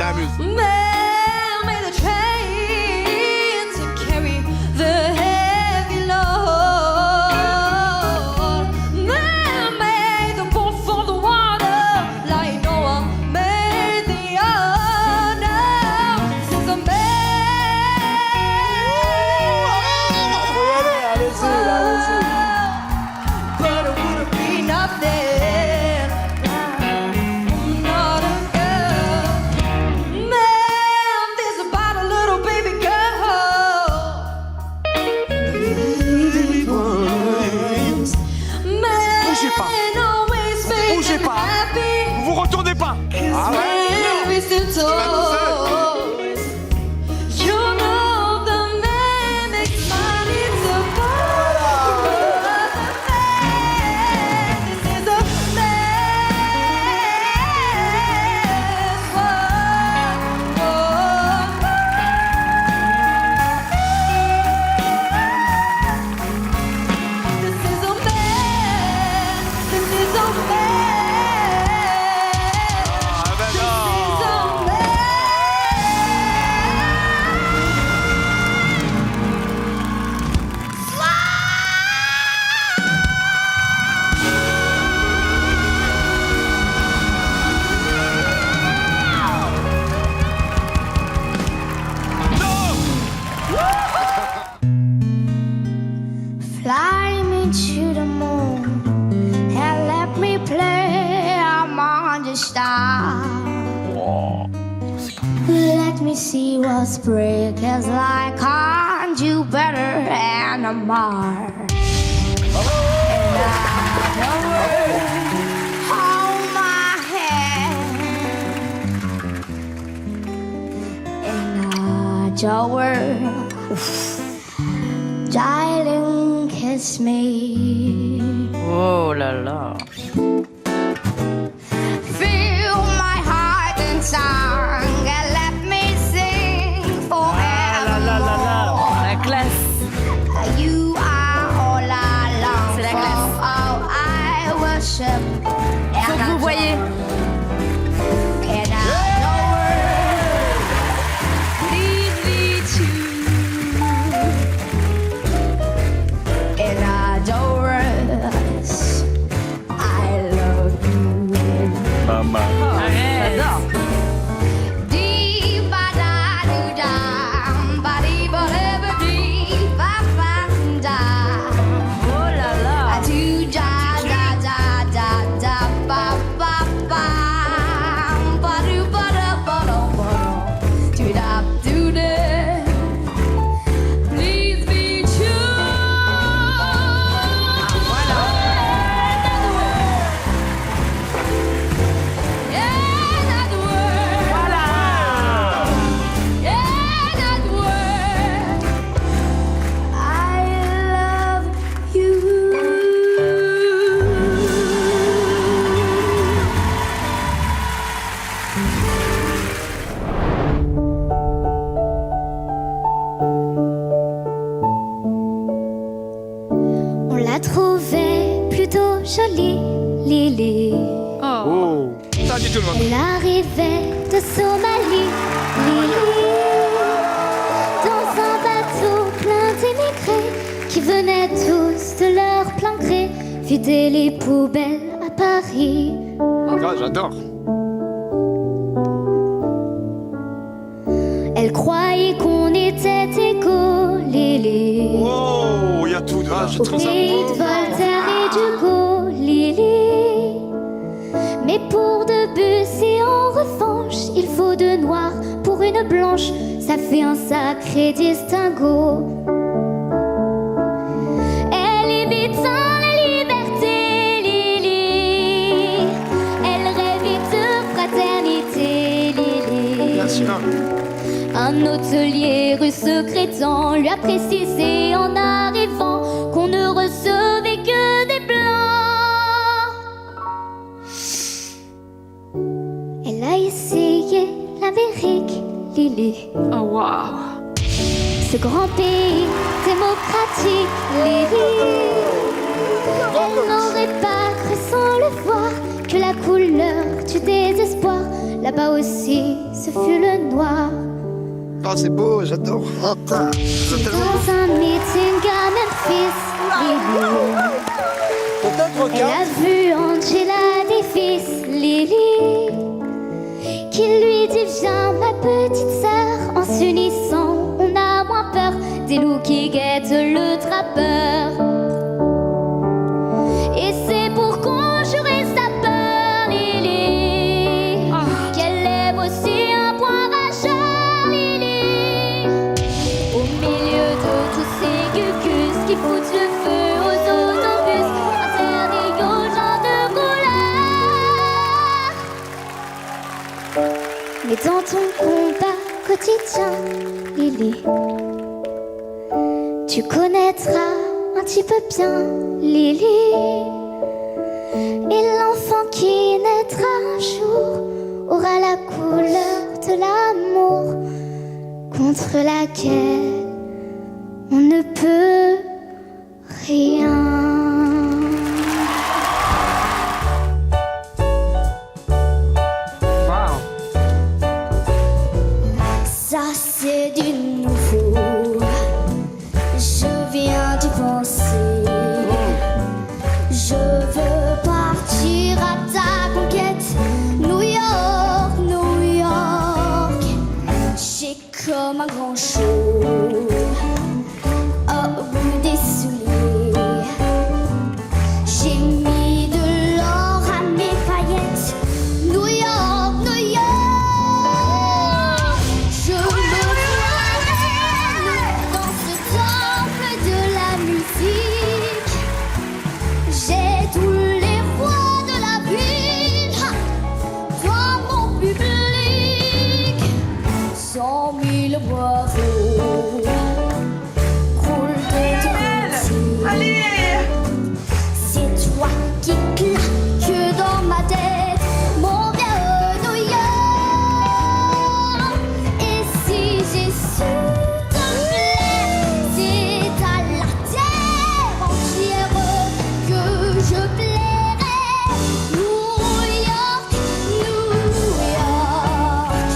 ça amuse. Man made the train to carry the heavy load. Man made the boat for the water, like Noah made the ark. This is a man. But it wouldn't be nothing. Not a girl. Man, there's about a little baby girl. Man, Bougez pas. always making Bougez pas. happy. Vous retournez pas. Ah ouais. Baby's still Tu vas tout seul. toys. You know the man makes money to buy. This is a man's world. This is a man. This is a man. Ah ben This is non. a man. Fly me to the moon and let me play among the stars. Let me see what spring is like on Jupiter and on Mars. And I hold my hand in the world. Darling, kiss me. Oh là là. Fill my heart in song and let me sing forever. La classe. You are all I long C'est la for. classe. Oh, I worship. Faut que vous voyez. And I Lead me to and adore us. I love you. J'adore. Dee ba da do da, ba dee ba da ba dee ba ba da. Oh là là. Do da da da da da ba ba ba. Ba do ba da ba do ba do. Do da do da. Please be true. Yeah, that's the word. Voilà. Yeah, that's the word. I love you. On l'a trouvée plutôt jolie, Lily. Oh. Ça dit tout le monde. Elle arrivait de Somalie, Lily, dans un bateau plein d'immigrés qui venaient tous de leur plein gré vider les poubelles à Paris. Ah, j'adore. Elle croyait qu'on était égaux, Lily. Oh, il y a tout dedans. Au pays de Voltaire et d'Hugo, Lily. Mais pour Debussy, en revanche, il faut deux noirs pour une blanche. Ça fait un sacré distinguo. Elle imite la liberté, Lily. Elle rêve de fraternité, Lily. Bien sûr. Un hôtelier russe secrétant lui a précisé en arrivant qu'on ne recevait que des blancs. Elle a essayé l'Amérique, Lily. Oh waouh. Ce grand pays démocratique, Lily. Elle n'aurait pas cru sans le voir que la couleur du désespoir là-bas aussi, ce fut le noir. Ah, c'est beau, j'adore. Dans un meeting à Memphis, Lily, elle a vu Angela Davis, Lily, qui lui dit viens ma petite sœur, en s'unissant on a moins peur des loups qui guettent le trappeur. Et c'est pour conjurer sa peur, Lily, qu'elle lève aussi un poing rageur, Lily, au milieu de tous ces gugus qui foutent le feu aux autobus, interdits aux gens de couleur. Mais dans ton combat quotidien, Lily, tu connaîtras un petit peu bien Lily. Et l'enfant qui naîtra un jour aura la couleur de l'amour, contre laquelle on ne peut rien. Wow. Ça c'est du nouveau, je viens d'y penser. Je veux partir à ta conquête, New York, New York. J'ai comme un grand show au bout des souliers. J'ai mis de l'or à mes paillettes, New York, New York. Je me promène dans ce temple de la musique. J'ai tous les rois de la ville dans mon public. 100 000 boiseaux coulent de Allez. c'est toi qui claque dans ma tête, mon vieux New York. Et si j'ai su te plaire, c'est à la terre entière que je plairai. New York, New York.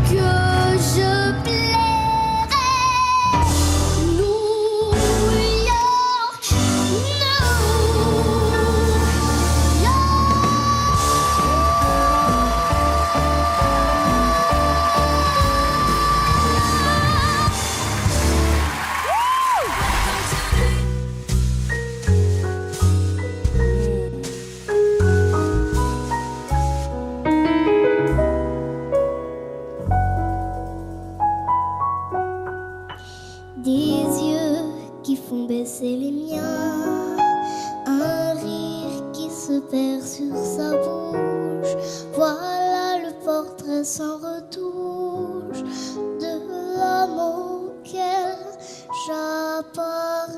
Que je plairai. New York, New York. Des yeux qui font baisser les miens, un rire qui se perd sur sa bouche. Voilà le portrait sans retouche de l'homme auquel j'appartiens.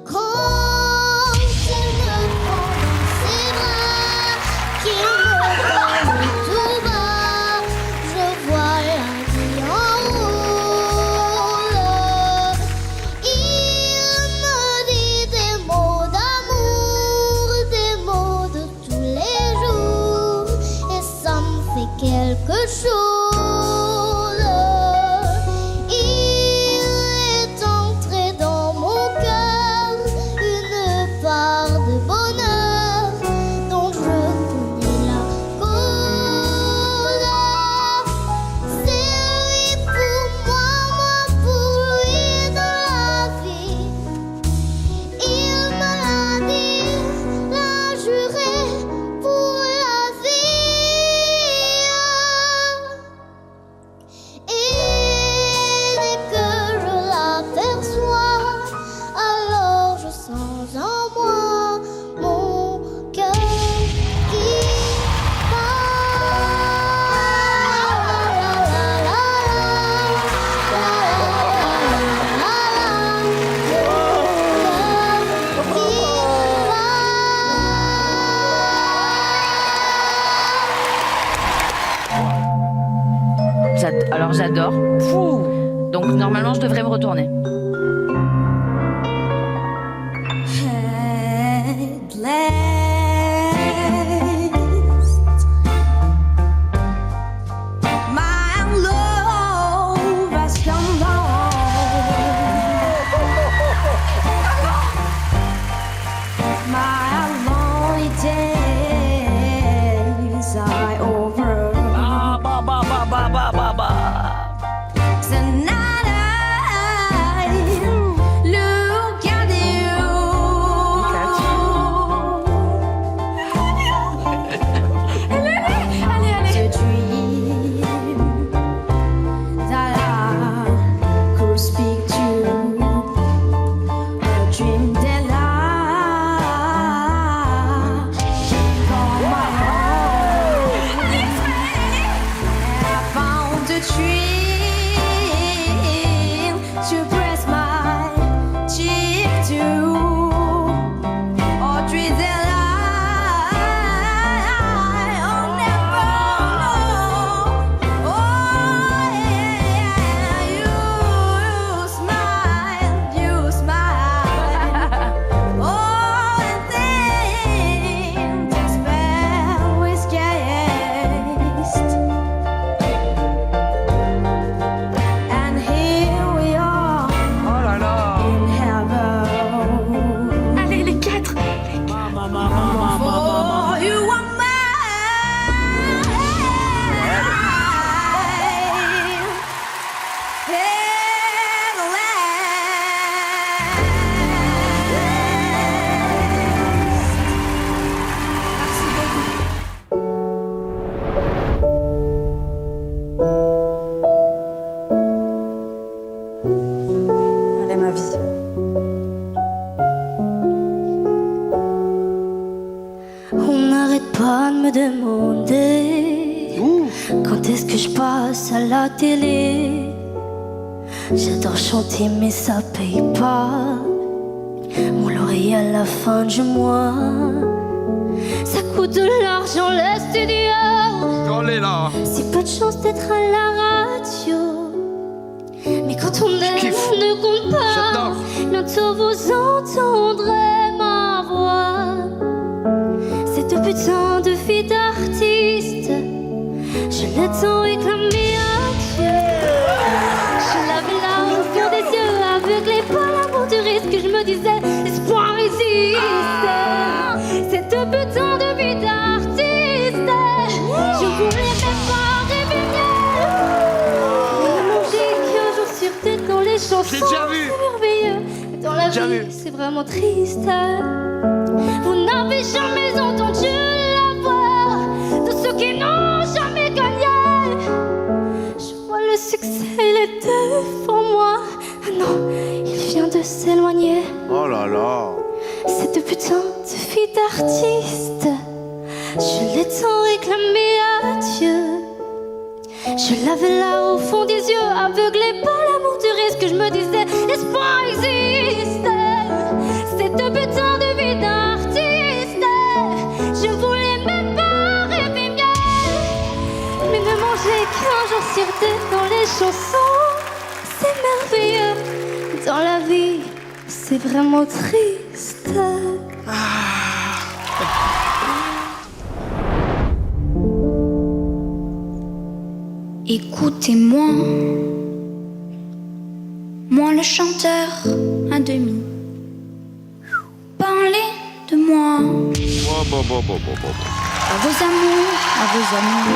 Quand il me prend dans ses bras, qu'il me parle tout bas, je vois la vie en rose. Il me dit des mots d'amour, des mots de tous les jours, et ça me fait quelque chose. Il est entré dans mon cœur une part de bonheur dont je connais la cause. C'est lui pour moi pour lui dans la vie. Il me l'a dit, l'a juré pour la vie. Et dès que je l'aperçois, alors je sens en moi mon cœur qui Alors j'adore. Fou. Donc normalement je devrais me retourner. me demander quand est-ce que je passe à la télé. J'adore chanter mais ça paye pas mon loyer à la fin du mois. Ça coûte de l'argent le studio. Allez là. Si peu de chance d'être à la radio. Mais quand on aime, on ne compte pas. J'adore. Bientôt vous entendrez ma voix. Cette putain de vie d'artiste, je l'ai tant réclamée à Dieu. Je l'avais là au fond des yeux, aveuglé par l'amour du risque. Je me disais, l'espoir existe. Cette putain de vie d'artiste, je voulais même pas rêver mieux. Mais manger qu'un jour sur tête dans les chansons, J'ai déjà vu. c'est merveilleux. Mais dans la Déjà vie, vu. c'est vraiment triste. Vous n'avez jamais entendu la voix de ceux qui n'ont jamais gagné. Je vois le succès, il est devant moi. Ah non, il vient de s'éloigner. Oh là là. Cette putain de vie d'artiste, je l'ai tant réclamée à Dieu. Je l'avais là au fond des yeux, aveuglé par l'amour du risque. Je me disais, l'espoir existe. Cette putain de vie d'artiste, je voulais même pas rêver mieux. Mais ne manger qu'un jour sur deux dans les chansons, c'est merveilleux. Dans la vie, c'est vraiment triste. Écoutez-moi, moi le chanteur à demi. Parlez de moi Bon. à vos amours, à vos amis.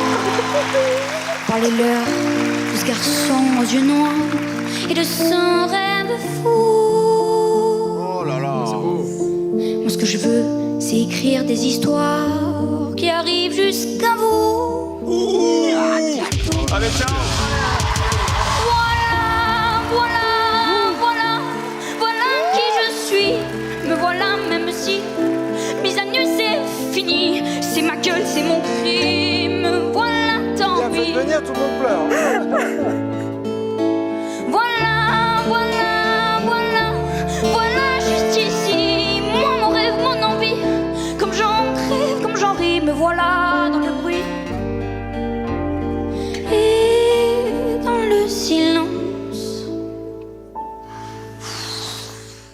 Parlez-leur de ce garçon aux yeux noirs et de son rêve fou. Oh là là. Moi ce que je veux, c'est écrire des histoires qui arrivent jusqu'à vous. Allez, ciao. Voilà qui je suis. Me voilà même si mise à nu c'est fini. C'est ma gueule, c'est mon cri. Me voilà tant pis. venir, tout le monde pleure. Voilà juste ici. Moi mon rêve, mon envie. Comme j'en crève, comme j'en ris. Me voilà dans le bruit. Et dans le silence.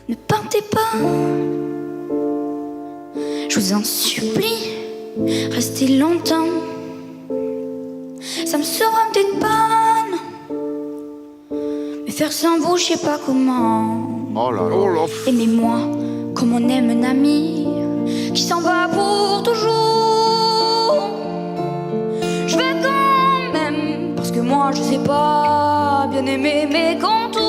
Ne partez pas, je vous en supplie, restez longtemps. Ça me sera peut-être pas, mais faire sans vous, je sais pas comment. Oh là là. Aimez-moi comme on aime un ami qui s'en va pour toujours. Je vais quand même, parce que moi je sais pas bien aimer mes contours.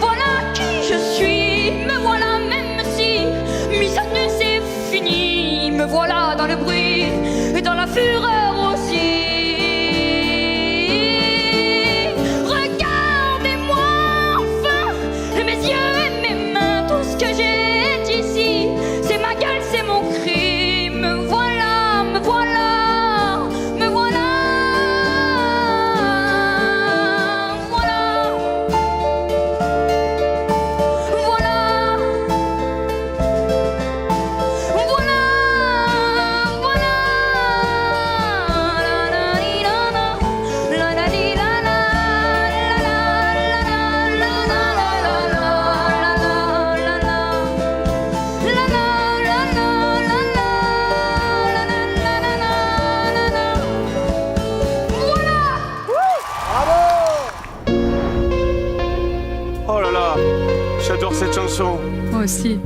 Voilà qui je suis. Me voilà même si mise à nu c'est fini. Me voilà dans le bruit et dans la fureur aussi. Regardez-moi enfin, mes yeux et mes mains, tout ce que j'ai est ici. C'est ma gueule, c'est mon cri. Me voilà, me voilà, me voilà. Oh là là, j'adore cette chanson. Moi aussi.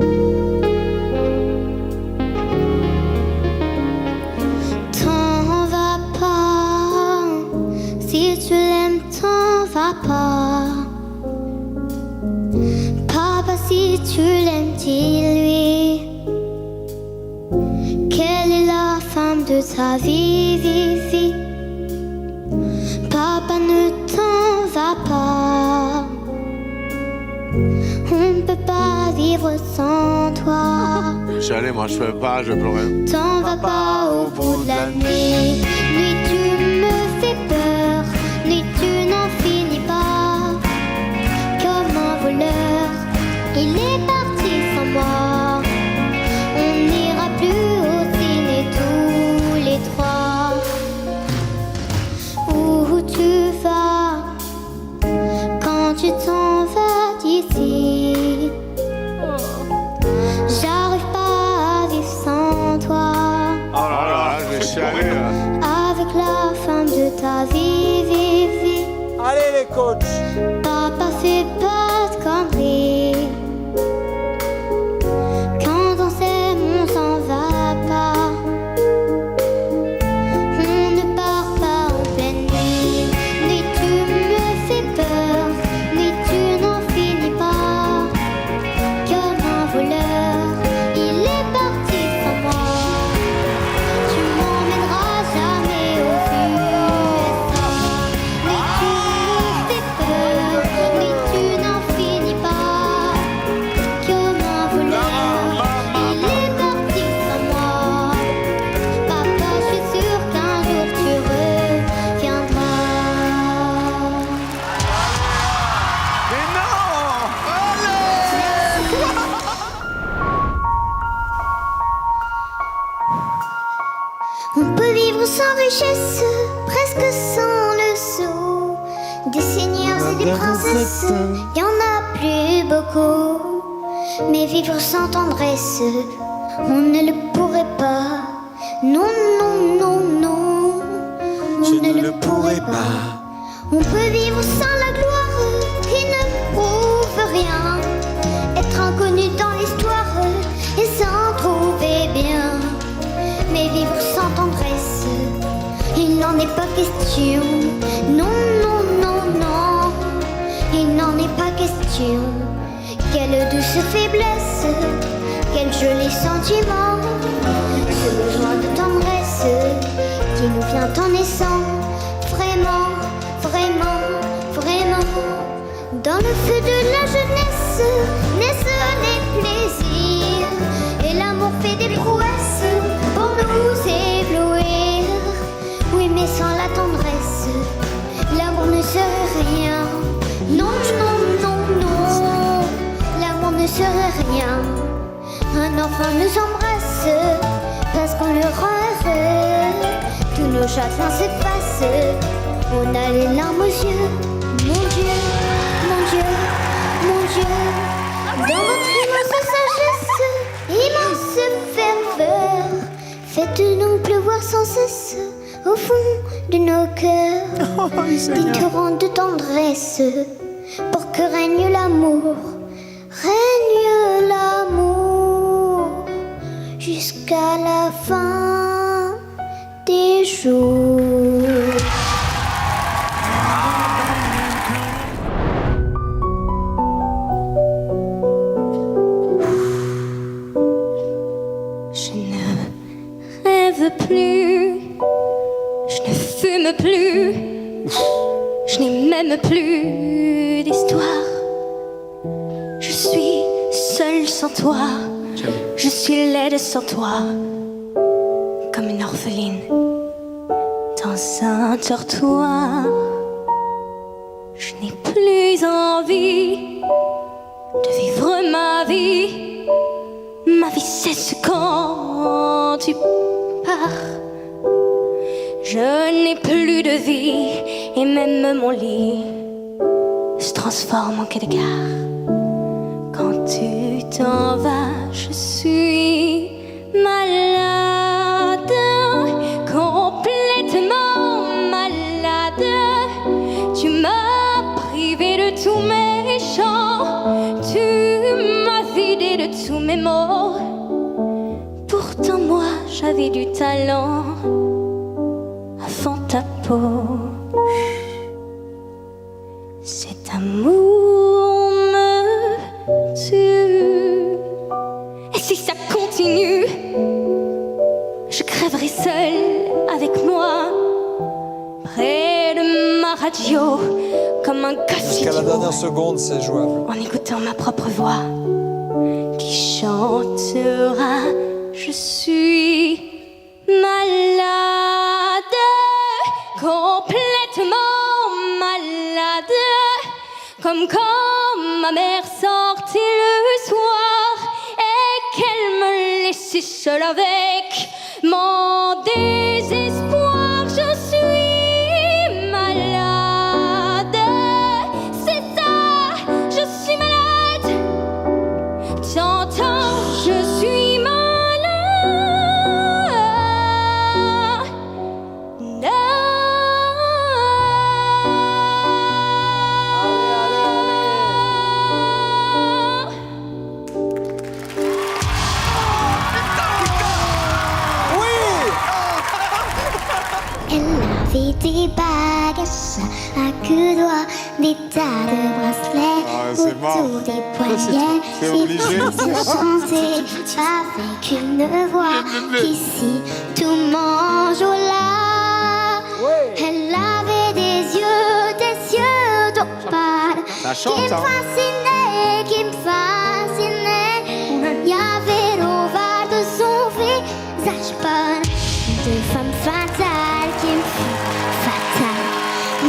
T'en vas pas, si tu l'aimes, t'en vas pas. Papa, si tu l'aimes, dis-lui quelle est la femme de ta vie, vie, vie. Papa, ne t'en va pas. On ne peut pas vivre vivre sans toi. J'allais, moi je peux pas, je pleurais. T'en vas pas au bout de la nuit. Nuit tu me fais peur. Nuit tu n'en finis pas. Comme un voleur, il est parti sans moi. On n'ira plus au ciné tous les trois. Où tu vas quand tu t'en vas d'ici? J'arrive pas à vivre sans toi. Oh là là, je vais chialer là. Avec la femme de ta vie, vie, vie. Allez les coachs. Papa fait pas de conneries. Quand on s'aime, on s'en va pas. On ne part pas en pleine nuit. Nuit tu me fais peur. Nuit tu n'en finis pas. Comme un voleur, il est parti sans moi. Tu m'emmèneras jamais aux USA. Nuit tu me fais peur. Nuit tu n'en finis pas. Comme un voleur, il est parti sans moi. Papa, je suis sûre qu'un jour tu reviendras. Mais non! On peut vivre sans richesse, presque sans le sou. Des seigneurs et des princesses, y en a plus beaucoup. Mais vivre sans tendresse, on ne le pourrait pas. Non, non, non, non, on ne le pourrait pas. On peut vivre sans la gloire qui ne prouve rien. Être inconnu dans l'histoire et s'en trouver bien. Mais vivre sans tendresse, il n'en est pas question. Non, non, non, non, il n'en est pas question. Quelle douce faiblesse, quel joli sentiment. Ce besoin de tendresse qui nous vient en naissant. Vraiment, vraiment, vraiment. Dans le feu de la jeunesse naissent les plaisirs. Et l'amour fait des prouesses pour nous éblouir. Oui, mais sans la tendresse, l'amour ne serait rien. Non, non, non, non, l'amour ne serait rien. Un enfant nous embrasse parce qu'on le rend heureux. Tous nos chagrins s'effacent, on a les larmes aux yeux. Mon Dieu, mon Dieu, mon Dieu. Dans votre immense sagesse, immense ferveur, faites-nous pleuvoir sans cesse au fond de nos cœurs. Des torrents de tendresse pour que règne l'amour, règne l'amour jusqu'à la fin des jours. Je ne rêve plus, je ne fume plus, je n'ai même plus d'histoire. Je suis seule sans toi, je suis laide sans toi, comme une orpheline dans un dortoir. Je n'ai plus envie de vivre ma vie. Ma vie cesse quand tu pars. Je n'ai plus de vie et même mon lit se transforme en quai de gare. Quand tu t'en vas, je suis malade, complètement malade. Tu m'as privé de tous mes chants, tu m'as vidé de tous mes mots. Pourtant moi j'avais du talent avant ta peau. Cet amour me tue. Et si ça continue, je crèverai seule avec moi, près de ma radio, comme un gosse Jusqu'à la idiot, dernière seconde, c'est jouable. en écoutant ma propre voix. qui chantera. Je suis malade, complètement malade, comme quand ma mère sortait le soir et qu'elle me laissait seule avec mon désespoir. Je suis malade, c'est ça, je suis malade. T'entends, je suis malade. Elle avait des bagages à queue doigts, des tas de bracelets c'est mort. autour des poignets. C'est Et obligé. puis de chanter avec une voix qu'ici tout mange au lard. Elle avait des yeux d'opale Ça chante, qui me hein. fascinaient, qui me fascinaient. Il y avait l'ovale de son visage pâle, de femme fatale qui me fut fatale,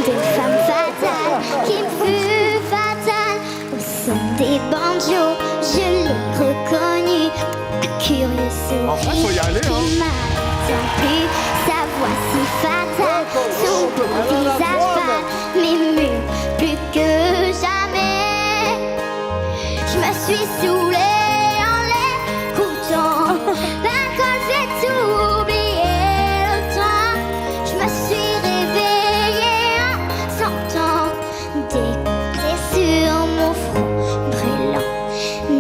de femme fatale qui me fut fatale. Au son des banjos, je l'ai reconnu, un curieux sourire En vrai, faut y aller, hein. qui m'a tant plu, sa voix si fatale, son beau visage pâle m'émut plus que jamais. Je me suis saoulée en l'écoutant, l'alcool fait oublier le temps. Je me suis réveillée en sentant des baisers sur mon front brûlant,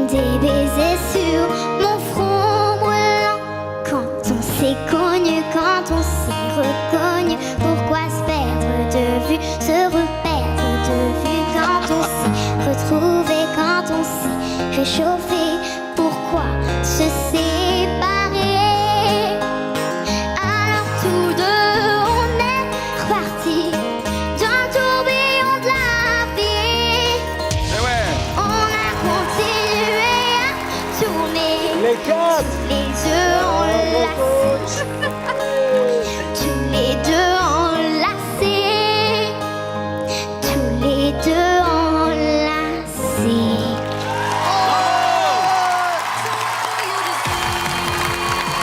des baisers sur mon front brûlant. Quand on s'est connu, quand on s'est reconnu, pourquoi se perdre de vue, se reperdre de vue? Quand on s'est retrouvé, quand on s'est réchauffé, pourquoi se séparer? Alors tous deux on est repartis dans le tourbillon de la vie. On a continué à tourner, Les quatre. les deux enlacés, tous les deux enlacés, tous les deux enlacés.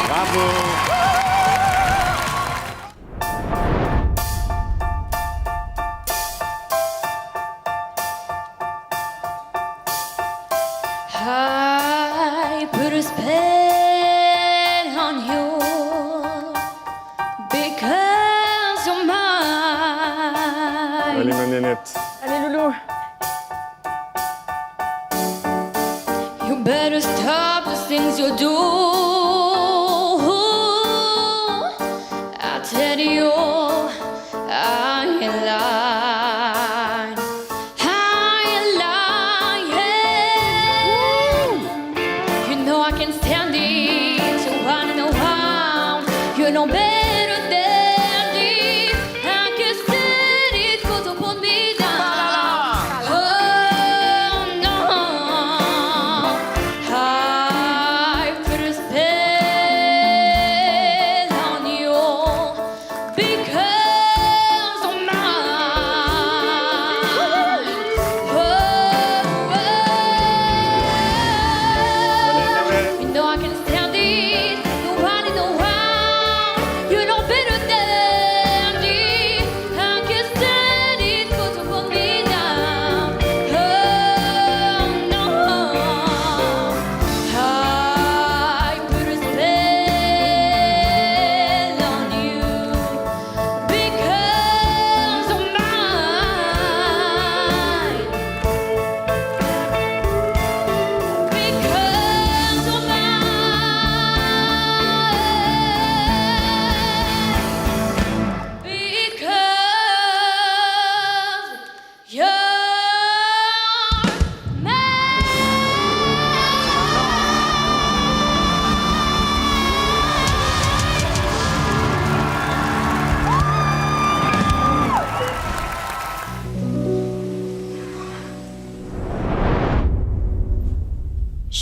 Bravo. I put a spell on you because you're mine. Allez, ma nénette. Allez, Loulou. You better stop the things you do. I tell you, I ain't lying. I ain't lying. You know I can stand it. So running around, you know better than this. I can stand it 'cause you put me down. Oh no, I put a spell on you because of mine. Oh, you know I can stand it. Nobody know how.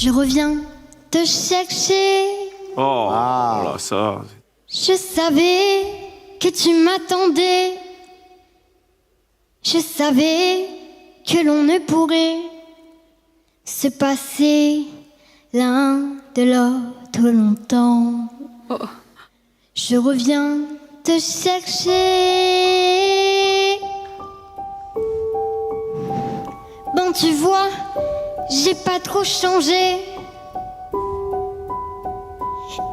Je reviens te chercher. Oh, Ah. voilà, ça. Je savais que tu m'attendais. Je savais que l'on ne pourrait se passer l'un de l'autre longtemps. Je reviens te chercher. Bon, tu vois, j'ai pas trop changé.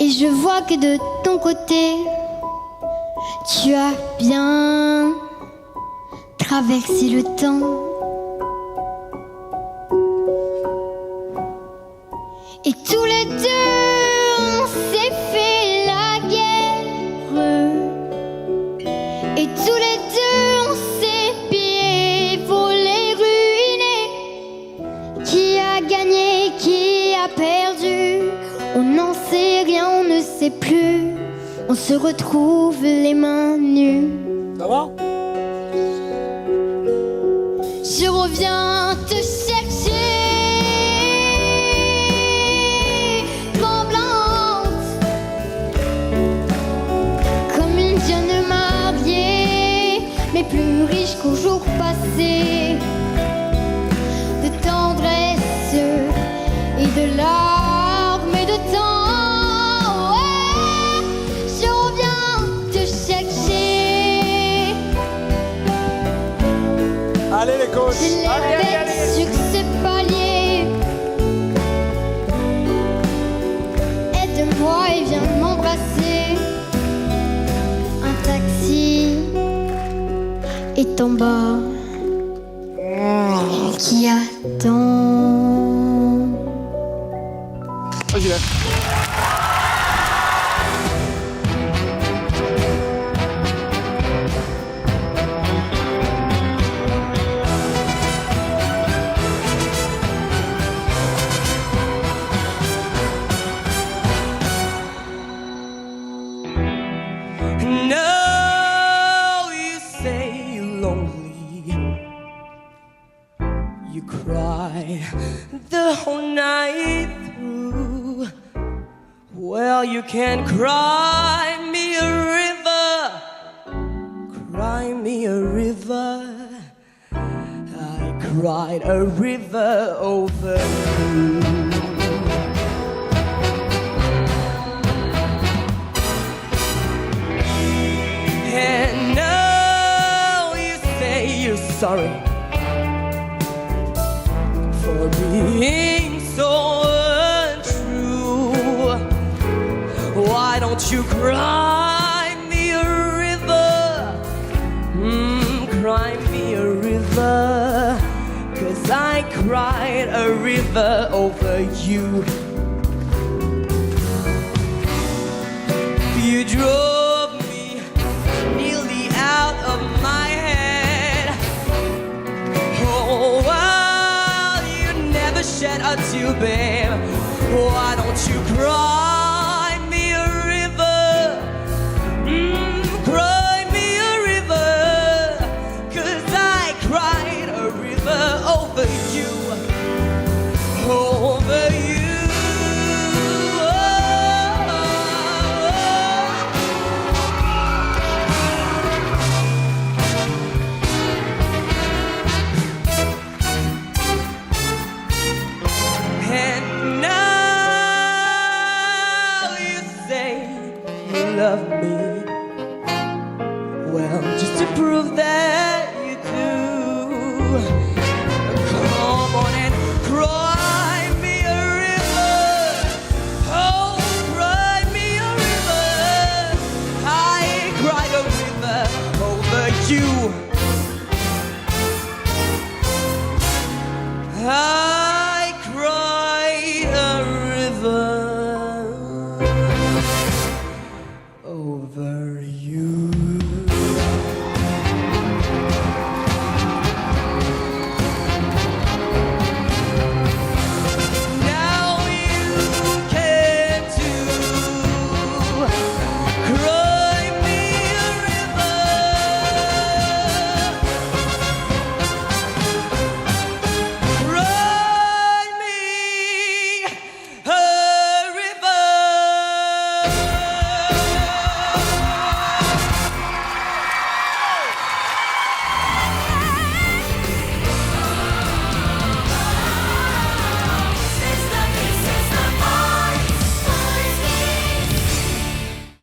Et je vois que de ton côté, tu as bien traversé le temps. Et tous les deux, on s'est fait la guerre. Et tous les deux, on s'est pillé, volé, ruiné. Qui a gagné, qui a perdu? On n'en sait rien, on ne sait plus. On se retrouve les mains nues. Ça va? Je reviens te chercher, tremblante, comme une jeune mariée, mais plus riche qu'au jour passé, de tendresse et de larmes et de temps. Ouais, je reviens te chercher. Allez les coachs. Je l'ai sur ce palier. Aide-moi et viens m'embrasser. Un taxi est en bas qui attend. Vas-y là. No, you say you're lonely. You cry the whole night through. Well, you can cry me a river. Cry me a river. I cried a river over you. And now you say you're sorry for being so untrue. Why don't you cry me a river? Cry me a river. 'Cause I cried a river over you. You drove me nearly out of my head. Oh, well, you never shed a tear, babe. Why don't you cry me a river? Cry me a river. 'Cause I cried a river over you. Over you. And now you say you love me.